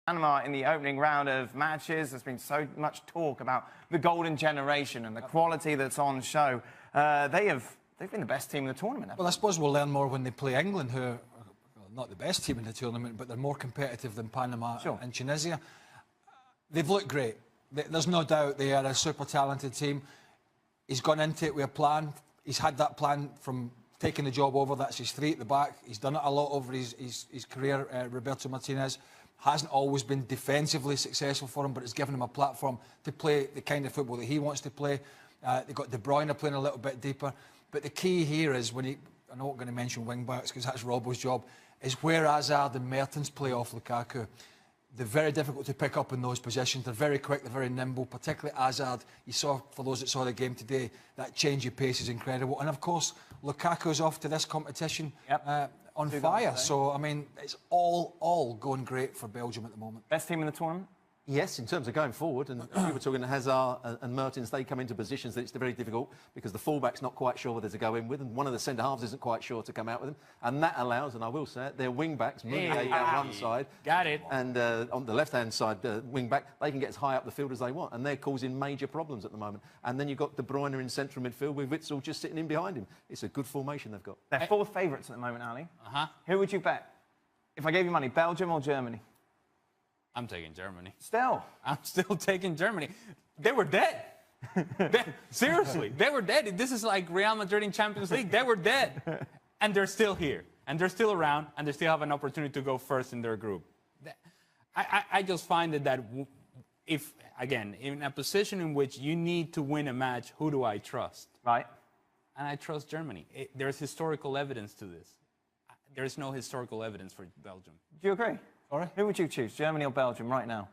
Panama in the opening round of matches. There's been so much talk about the golden generation and the quality that's on show. They've been the best team in the tournament. Well, I suppose we'll learn more when they play England, who are not the best team in the tournament, but they're more competitive than Panama and Tunisia. They've looked great. There's no doubt they are a super talented team. He's gone into it with a plan. He's had that plan from taking the job over. That's his three at the back. He's done it a lot over his career, Roberto Martinez. Hasn't always been defensively successful for him, but it's given him a platform to play the kind of football that he wants to play. They've got De Bruyne playing a little bit deeper. But the key here is when I'm not going to mention wing-backs because that's Robbo's job, is where Hazard and Mertens play off Lukaku. They're very difficult to pick up in those positions. They're very quick, they're very nimble, particularly Hazard. You saw, for those that saw the game today, that change of pace is incredible. And of course, Lukaku's off to this competition on fire. So, I mean, it's all going great for Belgium at the moment. Best team in the tournament? Yes, in terms of going forward, and we were talking to Hazard and Mertens, they come into positions that it's very difficult because the fullback's not quite sure whether to go in with, and one of the centre-halves isn't quite sure to come out with them. And that allows, and I will say it, their wing-backs, down one side. Got it. And on the left-hand side, wing-back, they can get as high up the field as they want, and they're causing major problems at the moment. And then you've got De Bruyne in central midfield with Witsel just sitting in behind him. It's a good formation they've got. They're fourth favourites at the moment, Ali. Who would you bet? If I gave you money, Belgium or Germany? I'm taking Germany. Still? I'm still taking Germany. They were dead. Seriously, they were dead. This is like Real Madrid in Champions League. They were dead. And they're still here. And they're still around. And they still have an opportunity to go first in their group. I just find that if, again, in a position in which you need to win a match, who do I trust? Right. And I trust Germany. There's historical evidence to this. There's no historical evidence for Belgium. Do you agree? All right. Who would you choose, Germany or Belgium, right now?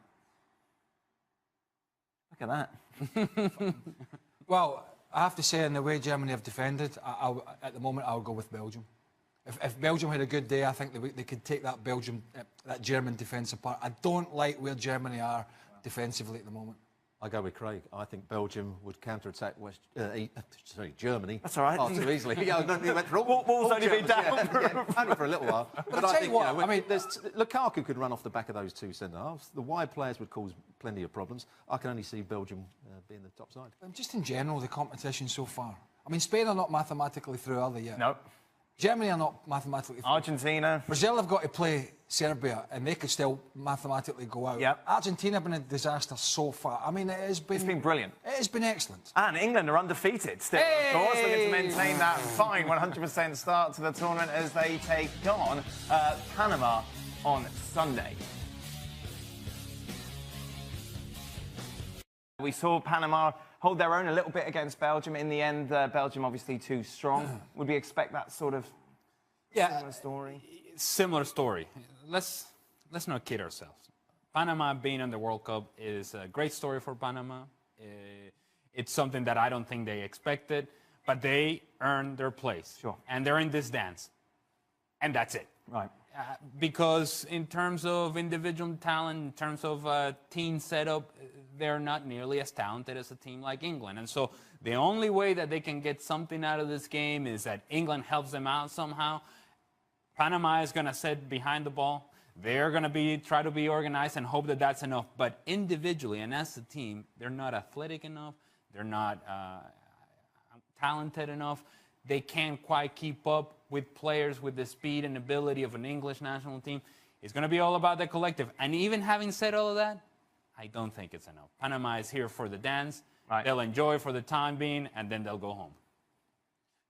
Look at that. Well, I have to say, in the way Germany have defended, at the moment, I'll go with Belgium. If Belgium had a good day, I think they could take that German defence apart. I don't like where Germany are defensively at the moment. I go with Craig. I think Belgium would counter-attack Germany. That's all right. Far too easily. Yeah, he went for Ball's only been down. Only for a little while. But I I think, what, I mean, Lukaku could run off the back of those two centre-halves. The wide players would cause plenty of problems. I can only see Belgium being the top side. Just in general, the competition so far. I mean, Spain are not mathematically through, are they yet? Nope. Germany are not mathematically through. Argentina. Brazil have got to play Serbia, and they could still mathematically go out. Yep. Argentina have been a disaster so far. I mean, it's been brilliant. It has been excellent. And England are undefeated still, of course, looking to maintain that fine 100% start to the tournament as they take on Panama on Sunday. We saw Panama hold their own a little bit against Belgium. In the end, Belgium obviously too strong. Would we expect that sort of similar story? Similar story. Let's not kid ourselves. Panama being on the World Cup is a great story for Panama. It's something that I don't think they expected, but they earned their place. Sure. And they're in this dance. And that's it. Right. Because in terms of individual talent, in terms of team setup, they're not nearly as talented as a team like England. And so the only way that they can get something out of this game is that England helps them out somehow. Panama is going to sit behind the ball. They're going to try to be organized and hope that that's enough. But individually and as a team, they're not athletic enough. They're not talented enough. They can't quite keep up with players with the speed and ability of an English national team. It's going to be all about the collective. And even having said all of that, I don't think it's enough. Panama is here for the dance. Right. They'll enjoy for the time being, and then they'll go home.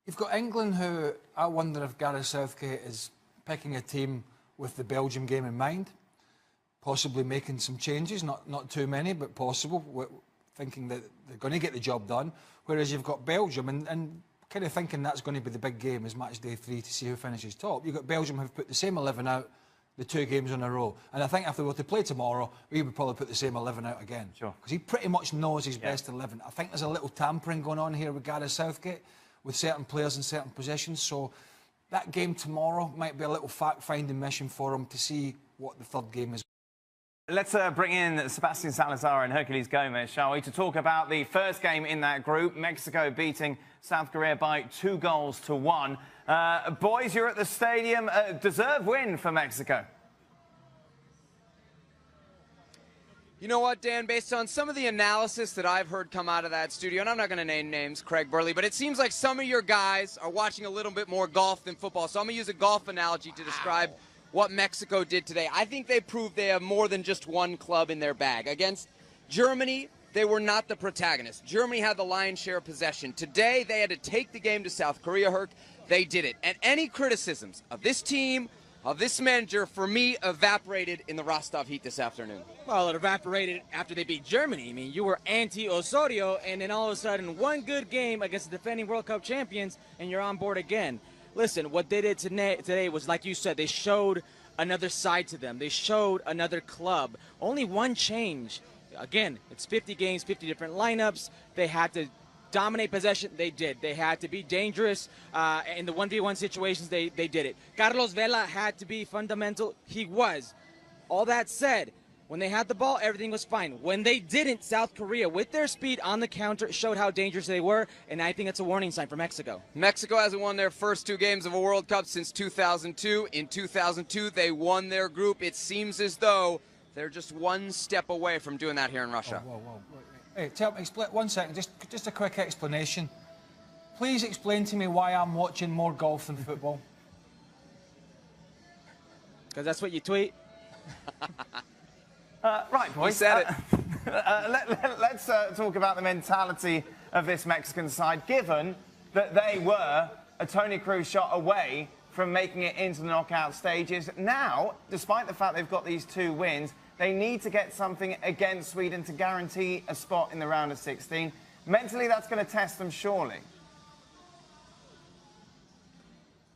You've got England, who I wonder if Gareth Southgate is picking a team with the Belgium game in mind, possibly making some changes, not too many, but possible, thinking that they're going to get the job done. Whereas you've got Belgium, and kind of thinking that's going to be the big game as match day 3 to see who finishes top. You've got Belgium who've put the same 11 out the 2 games in a row. And I think if they were to play tomorrow, we would probably put the same 11 out again. Sure. Because he pretty much knows his best 11. I think there's a little tampering going on here with Gareth Southgate, with certain players in certain positions. So that game tomorrow might be a little fact-finding mission for him to see what the third game is. Let's bring in Sebastian Salazar and Hercules Gomez, shall we, to talk about the first game in that group, Mexico beating South Korea by 2-1. Boys, you're at the stadium. Deserved win for Mexico. You know what, Dan? Based on some of the analysis that I've heard come out of that studio, and I'm not going to name names, Craig Burley, but it seems like some of your guys are watching a little bit more golf than football. So I'm going to use a golf analogy to describe what Mexico did today. I think they proved they have more than just one club in their bag. Against Germany, they were not the protagonists. Germany had the lion's share of possession. Today, they had to take the game to South Korea, Herc. They did it. And any criticisms of this team, of this manager, for me, evaporated in the Rostov Heat this afternoon. Well, it evaporated after they beat Germany. I mean, you were anti-Osorio, and then all of a sudden, one good game against the defending World Cup champions, and you're on board again. Listen, what they did today was, like you said, they showed another side to them. They showed another club. Only one change. Again, it's 50 games, 50 different lineups. They had to dominate possession. They did. They had to be dangerous in the 1v1 situations. They did it. Carlos Vela had to be fundamental. He was. All that said, when they had the ball, everything was fine. When they didn't, South Korea, with their speed on the counter, showed how dangerous they were, and I think it's a warning sign for Mexico. Mexico hasn't won their first 2 games of a World Cup since 2002. In 2002, they won their group. It seems as though they're just one step away from doing that here in Russia. Whoa. Hey, tell me, one second, just a quick explanation. Please explain to me why I'm watching more golf than football. Because that's what you tweet. Right, boys. You said it. Let's talk about the mentality of this Mexican side, given that they were a Toni Kroos shot away from making it into the knockout stages. Now, despite the fact they've got these 2 wins, they need to get something against Sweden to guarantee a spot in the round of 16. Mentally, that's going to test them, surely.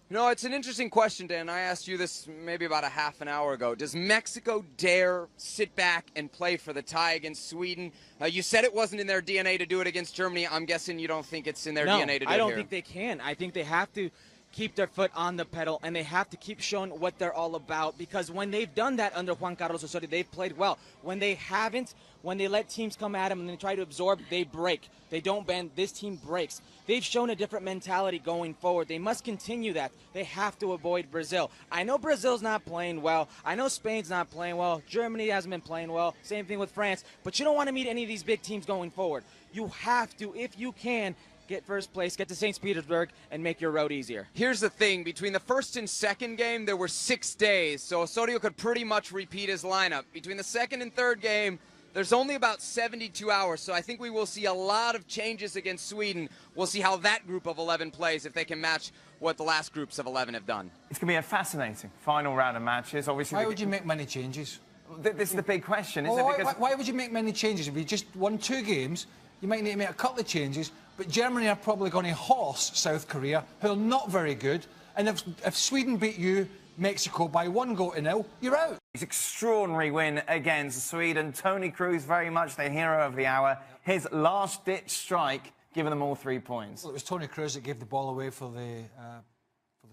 You know, it's an interesting question, Dan. I asked you this maybe about a half an hour ago. Does Mexico dare sit back and play for the tie against Sweden? You said it wasn't in their DNA to do it against Germany. I'm guessing you don't think it's in their DNA to do it here. I don't think they can. I think they have to keep their foot on the pedal, and they have to keep showing what they're all about, because when they've done that under Juan Carlos Osorio, they've played well. When they haven't, when they let teams come at them and they try to absorb, they break. They don't bend. This team breaks. They've shown a different mentality going forward. They must continue that. They have to avoid Brazil. I know Brazil's not playing well. I know Spain's not playing well. Germany hasn't been playing well. Same thing with France. But you don't want to meet any of these big teams going forward. You have to, if you can, get first place, get to St. Petersburg, and make your road easier. Here's the thing. Between the first and second game, there were 6 days, so Osorio could pretty much repeat his lineup. Between the second and third game, there's only about 72 hours, so I think we will see a lot of changes against Sweden. We'll see how that group of 11 plays, if they can match what the last groups of 11 have done. It's going to be a fascinating final round of matches. Obviously, Why would you make many changes? This is the big question, isn't it? Because Why would you make many changes? If you just won 2 games, you might need to make a couple of changes, but Germany are probably going to horse South Korea, who are not very good, and if Sweden beat you, Mexico, by 1-0, you're out. His extraordinary win against Sweden. Toni Kroos, very much the hero of the hour. His last-ditch strike, giving them all 3 points. Well, it was Toni Kroos that gave the ball away for the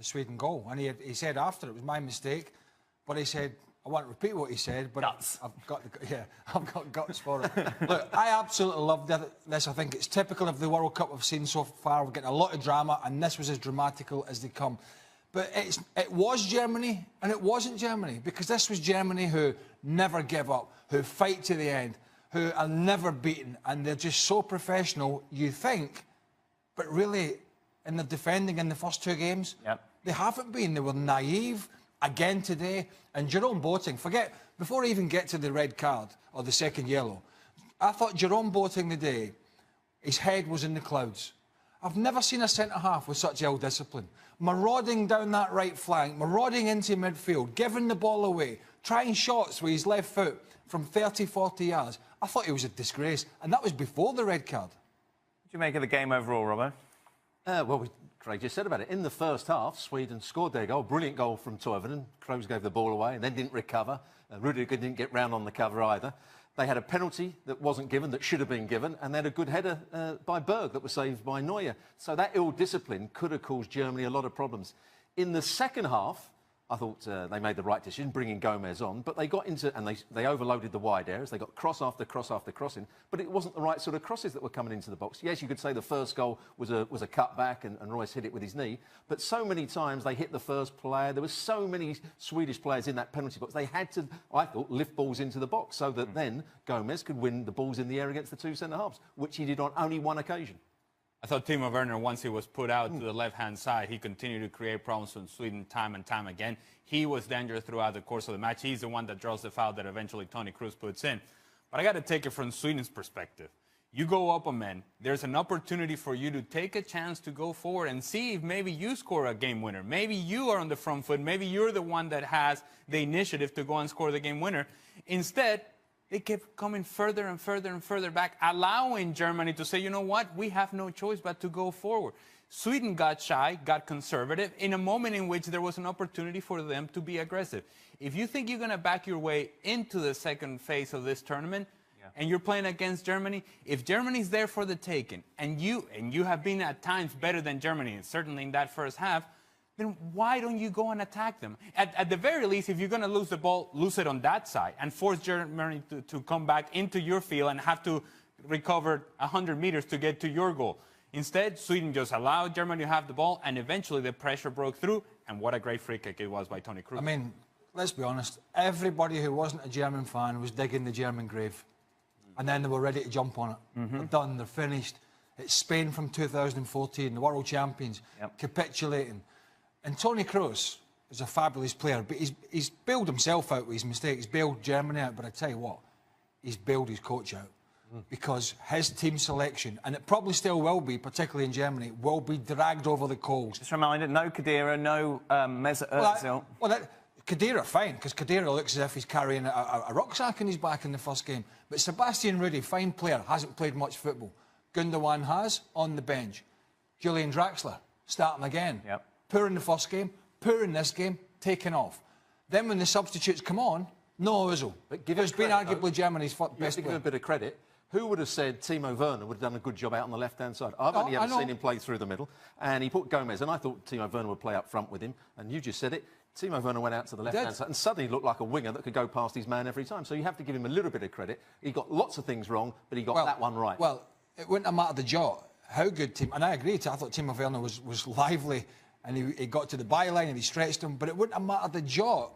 Sweden goal, and he said after it was my mistake, but he said, I won't repeat what he said, but guts. I've got guts for it. Look, I absolutely loved this. I think it's typical of the World Cup we've seen so far. We're getting a lot of drama, and this was as dramatical as they come. But it was Germany, and it wasn't Germany, because this was Germany who never give up, who fight to the end, who are never beaten, and they're just so professional, you think, but really, in the defending in the first 2 games, they haven't been. They were naive. Again today, and Jerome Boateng, before I even get to the red card or the second yellow, I thought Jerome Boateng today, his head was in the clouds. I've never seen a centre-half with such ill-discipline. Marauding down that right flank, marauding into midfield, giving the ball away, trying shots with his left foot from 30, 40 yards. I thought he was a disgrace, and that was before the red card. What do you make of the game overall, Robbo? Well, Craig just said about it. In the first half, Sweden scored their goal. Brilliant goal from Toivonen. Kroos gave the ball away and then didn't recover. Rudiger didn't get round on the cover either. They had a penalty that wasn't given, that should have been given, and they had a good header by Berg that was saved by Neuer. So that ill-discipline could have caused Germany a lot of problems. In the second half, I thought they made the right decision, bringing Gomez on, but they got into, and they overloaded the wide areas. They got cross after cross after crossing, but it wasn't the right sort of crosses that were coming into the box. Yes, you could say the first goal was a cutback and Royce hit it with his knee, but so many times they hit the first player. There were so many Swedish players in that penalty box. They had to, I thought, lift balls into the box so that then Gomez could win the balls in the air against the two centre-halves, which he did on only one occasion. I thought Timo Werner, once he was put out to the left-hand side, he continued to create problems for Sweden time and time again. He was dangerous throughout the course of the match. He's the one that draws the foul that eventually Toni Kroos puts in. But I got to take it from Sweden's perspective. You go up a man, there's an opportunity for you to take a chance to go forward and see if maybe you score a game winner. Maybe you are on the front foot. Maybe you're the one that has the initiative to go and score the game winner. Instead, they kept coming further and further and further back, allowing Germany to say, you know what, we have no choice but to go forward. Sweden got shy, got conservative, in a moment in which there was an opportunity for them to be aggressive. If you think you're going to back your way into the second phase of this tournament, and you're playing against Germany, if Germany's there for the taking, and you have been at times better than Germany, and certainly in that first half, then why don't you go and attack them? At the very least, if you're going to lose the ball, lose it on that side and force Germany to come back into your field and have to recover 100 meters to get to your goal. Instead, Sweden just allowed Germany to have the ball, and eventually the pressure broke through, and what a great free kick it was by Toni Kroos. I mean, let's be honest, everybody who wasn't a German fan was digging the German grave. And then they were ready to jump on it. They're done, they're finished. It's Spain from 2014, the world champions, capitulating. And Toni Kroos is a fabulous player, but he's bailed himself out with his mistakes. He's bailed Germany out, but I tell you what, he's bailed his coach out. Because his team selection, and it probably still will be, particularly in Germany, will be dragged over the coals. Just reminded, no Khedira, no Mesut Ozil. Khedira, fine, because Khedira looks as if he's carrying a rucksack in his back in the first game. But Sebastian Rudy, fine player, hasn't played much football. Gundogan has, on the bench. Julian Draxler, starting again. Poor in the first game, poor in this game, taken off. Then when the substitutes come on, no Ozil. But who's been arguably Germany's best player. To give him a bit of credit, who would have said Timo Werner would have done a good job out on the left-hand side? I've only ever seen him play through the middle, and he put Gomez, and I thought Timo Werner would play up front with him, and you just said it. Timo Werner went out to the left-hand side and suddenly looked like a winger that could go past his man every time. So you have to give him a little bit of credit. He got lots of things wrong, but he got that one right. Well, it wouldn't have mattered the jaw. How good team, and I agree, I thought Timo Werner was lively, and he got to the byline and he stretched him, but it wouldn't have mattered the jaw.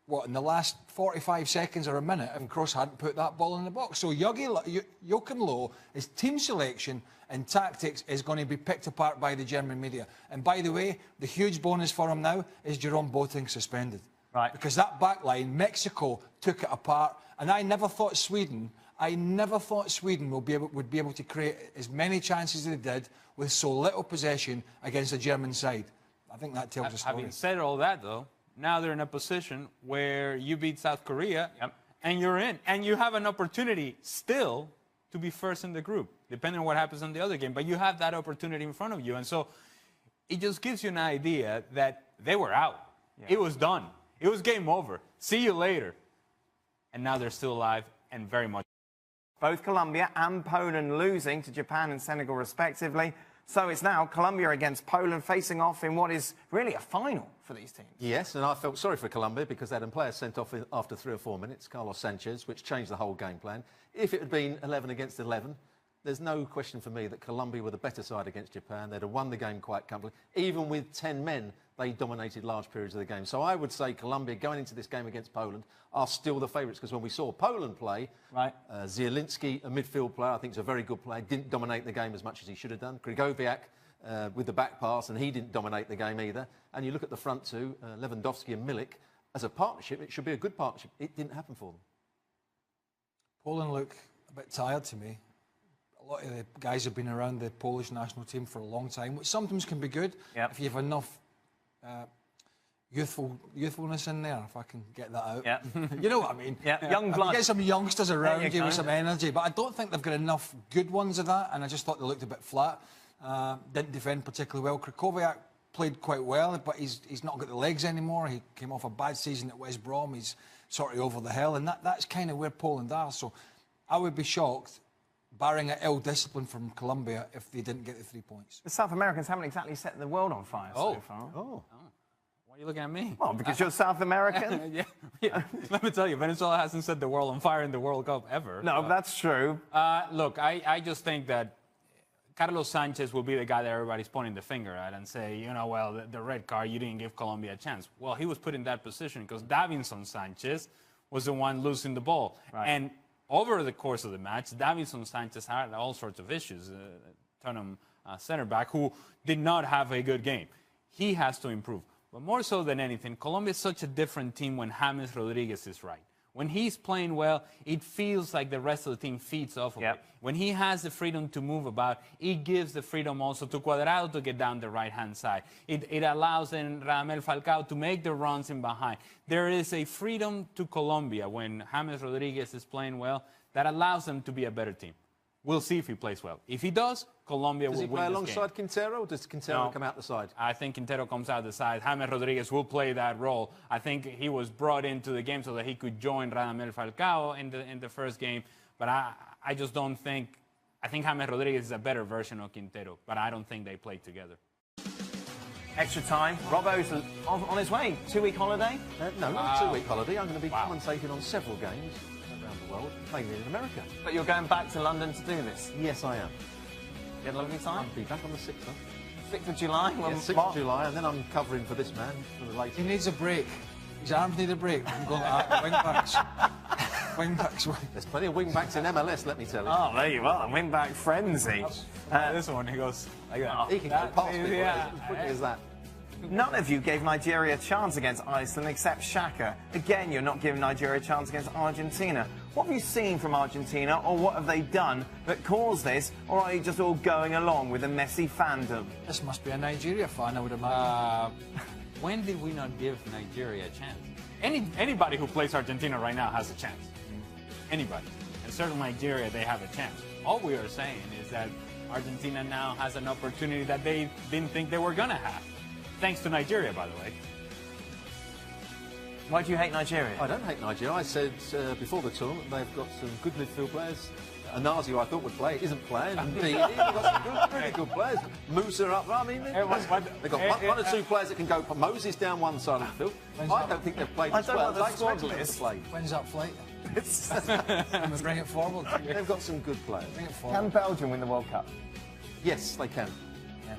What, in the last 45 seconds or a minute, if Kroos hadn't put that ball in the box. So Joachim Low, his team selection and tactics is going to be picked apart by the German media. And by the way, the huge bonus for him now is Jerome Boateng suspended. Right. Because that back line, Mexico took it apart, and I never thought Sweden would be able to create as many chances as they did with so little possession against the German side. I think that tells a story. Having said all that, though, now they're in a position where you beat South Korea and you're in. And you have an opportunity still to be first in the group, depending on what happens in the other game. But you have that opportunity in front of you. And so it just gives you an idea that they were out. It was done. It was game over. See you later. And now they're still alive and very much. Both Colombia and Poland losing to Japan and Senegal respectively. So it's now Colombia against Poland facing off in what is really a final for these teams. Yes, and I felt sorry for Colombia because they had a player sent off after 3 or 4 minutes, Carlos Sanchez, which changed the whole game plan. If it had been 11 against 11, there's no question for me that Colombia were the better side against Japan. They'd have won the game quite comfortably. Even with 10 men, they dominated large periods of the game. So I would say Colombia, going into this game against Poland, are still the favourites, because when we saw Poland play, Zielinski, a midfield player, I think is a very good player, didn't dominate the game as much as he should have done. Krygowiak with the back pass, and he didn't dominate the game either. And you look at the front two, Lewandowski and Milik, as a partnership, it should be a good partnership. It didn't happen for them. Poland look a bit tired to me. A lot of the guys have been around the Polish national team for a long time, which sometimes can be good if you have enough youthfulness in there, if I can get that out. You know what I mean? Young blood. You get some youngsters around you with some energy, but I don't think they've got enough good ones of that, and I just thought they looked a bit flat. Didn't defend particularly well. Krygowiak played quite well, but he's not got the legs anymore. He came off a bad season at West Brom. He's sort of over the hill, and that's kind of where Poland are. So I would be shocked, barring an ill discipline from Colombia, if they didn't get the 3 points. The South Americans haven't exactly set the world on fire so far. are you looking at me? Well, because you're South American. yeah. Let me tell you, Venezuela hasn't set the world on fire in the World Cup ever. No, that's true. Look, I just think that Carlos Sanchez will be the guy that everybody's pointing the finger at and say, you know, well, the red card, you didn't give Colombia a chance. Well, he was put in that position because Davinson Sanchez was the one losing the ball. Right. And over the course of the match, Davinson Sanchez had all sorts of issues. TUN center back who did not have a good game. He has to improve. But more so than anything, Colombia is such a different team when James Rodriguez is right. When he's playing well, it feels like the rest of the team feeds off of it. When he has the freedom to move about, it gives the freedom also to Cuadrado to get down the right-hand side. It allows then Radamel Falcao to make the runs in behind. There is a freedom to Colombia when James Rodriguez is playing well that allows them to be a better team. We'll see if he plays well. If he does, Colombia will win this game. Does he play alongside Quintero, or does Quintero come out the side? I think Quintero comes out the side. James Rodriguez will play that role. I think he was brought into the game so that he could join Radamel Falcao in the first game. But I just don't think... I think James Rodriguez is a better version of Quintero, but I don't think they play together. Extra time. Robbo's on his way. 2-week holiday? No, not a 2-week holiday. I'm going to be commentating on several games around the world, mainly in America. But you're going back to London to do this? Yes, I am. You had a lovely time? I'll be back on the 6th. 6th of July? Yeah, 6th of July, and then I'm covering for this man for the latest. He needs a break. His arms need a break. I'm going to wing-backs. Wing-backs. There's plenty of wing-backs in MLS, let me tell you. Oh, there you are. Wing-back frenzy. This one, he goes like that. He can go past people as quickly as that. None of you gave Nigeria a chance against Iceland except Xhaka. Again, you're not giving Nigeria a chance against Argentina. What have you seen from Argentina, or what have they done that caused this, or are you just all going along with the Messi fandom? This must be a Nigeria fan, I would imagine. When did we not give Nigeria a chance? Anybody who plays Argentina right now has a chance. Anybody. And certainly Nigeria, they have a chance. All we are saying is that Argentina now has an opportunity that they didn't think they were going to have. Thanks to Nigeria, by the way. Why do you hate Nigeria? I don't hate Nigeria. I said before the tournament they've got some good midfield players. Anazi, who I thought would play, isn't playing. They've got some really good players. Musa up. I mean, they've got one or two players that can go. Moses down one side of the field. I don't think they've played as well as I expected them to play. When's that flight? Bring it forward. They've got some good players. Bring it forward. Can Belgium win the World Cup? Yes, they can. Yeah.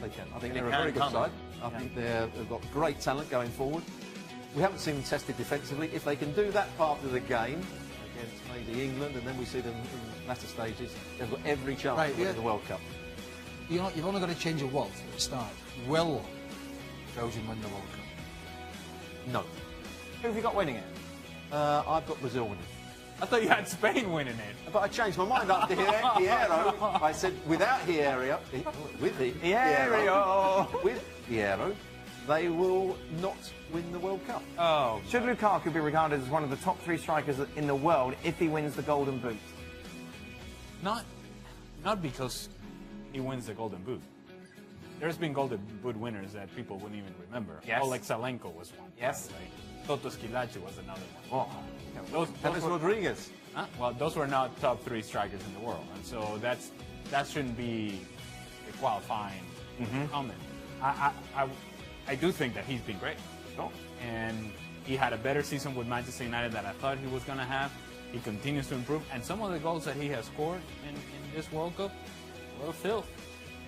They can. I think they're a very good side. I think they've got great talent going forward. We haven't seen them tested defensively. If they can do that part of the game against maybe England, and then we see them in latter stages, they've got every chance to win the World Cup. You've only got to change your world at the start. Will Belgium win the World Cup? No. Who have you got winning it? I've got Brazil winning. I thought you had Spain winning it. But I changed my mind up to Hierro. I said without Hierro, with Hierro, they will not win the World Cup. Oh. Should Lukaku be regarded as one of the top 3 strikers in the world if he wins the Golden Boot? Not because he wins the Golden Boot. There's been Golden Boot winners that people wouldn't even remember. Yes. Oleg Salenko was one. Yes. Toto Schillaci was another one. Oh. Dennis Rodriguez. Well, those were not top 3 strikers in the world, and so that shouldn't be a qualifying comment. I do think that he's been great. Sure. And he had a better season with Manchester United than I thought he was going to have. He continues to improve, and some of the goals that he has scored in this World Cup, a little filth,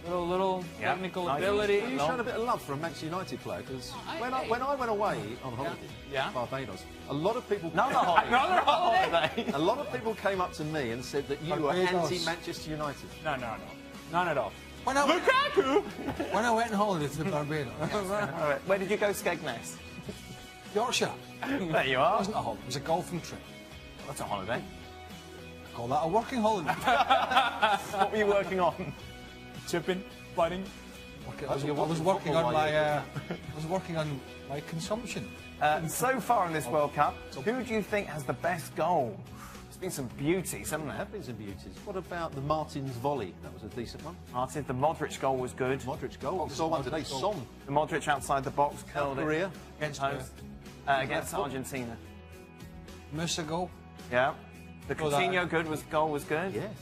little technical ability. He's shown a bit of love for a Manchester United player, because when I went away on holiday, Barbados, a lot of people. Another holiday. A lot of people came up to me and said that you were anti-Manchester United. No, none at all. Lukaku! When I went on holiday to Barbados. Where did you go, Skegness? Yorkshire. There you It are. wasn't a holiday, it was a golfing trip. That's a holiday. Call that a working holiday. What were you working on? Chipping, putting. I was working on my consumption. So far in this World Cup, who do you think has the best goal? There's been some beauties, haven't There there? have been some beauties. What about the Martins volley? That was a decent one. Martin, the Modric goal was good. Modric goal. We saw one today. Son. The Modric outside the box curled Korea. Against against Argentina. Musa goal. Yeah. The Coutinho goal was good. Yes.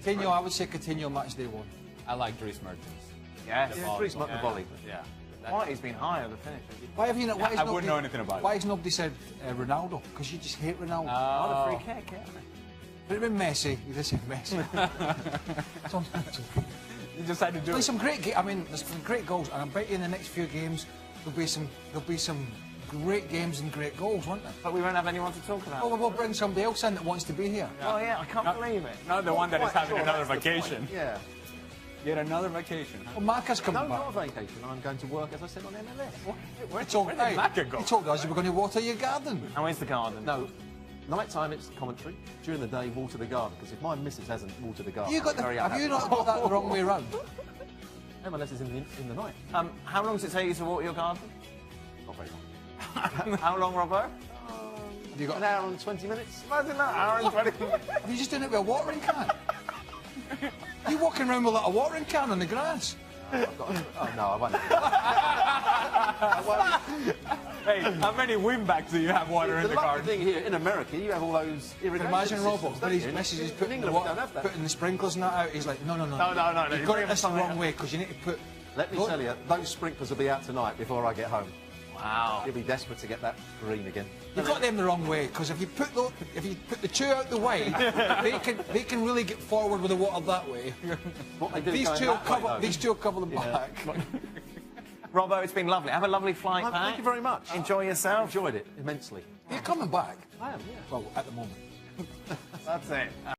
Coutinho, I would say Coutinho match day 1. I like Dries Mertens. Yes. Yeah, Dries Mertens volley. Yeah. Whitey's been higher the finish. Why have you not? Why I wouldn't know anything about it. Why has nobody said Ronaldo? Because you just hate Ronaldo. Oh, the free kick, yeah. Would it have been Messi? You just said Messi. You just had to do There's it. some great. I mean, there's some great goals, and I bet you in the next few games there'll be some great games and great goals, won't there? But we won't have anyone to talk about. Oh, we'll bring somebody else in that wants to be here. Well, yeah, I can't believe it. Not the one that is having another vacation. Yeah. Yet another vacation. Huh? Well, Marcus coming No, back. not a vacation. I'm going to work, as I said, on MLS. He told, did Maka go? he told us you were going to water your garden. And where's the garden? No, night time it's commentary. During the day, water the garden. Because if my missus hasn't watered the garden, You got the, I'm very have you unhappy. not got that the wrong way round? MLS is in the night. How long does it take you to water your garden? Not very long. How long, Robbo? Have you got? An hour and 20 minutes. Imagine that, hour and 20 minutes. Have you just done it with a watering can? You walking around with a watering can on the grass? Oh, no, I won't. Hey, how many wingbacks do you have water in The the lucky garden? thing here, in America, you have all those irrigation Imagine systems, Robert, but don't his you? missus is In putting the, England, we don't have that. putting the sprinklers and that out. He's like, no. No, You've got you it bring this the something wrong else. way because you need to put. Let me tell you, those sprinklers will be out tonight before I get home. Wow. You'll be desperate to get that green again. You've got them the wrong way because if you put the two out the way, they can really get forward with the water that way. What they do These going two that way, though. these two will cover them back. Robbo, it's been lovely. Have a lovely flight back. Thank you very much. Enjoy yourself. Enjoyed it immensely. You're coming back. I am, yeah. Well, at the moment. That's it.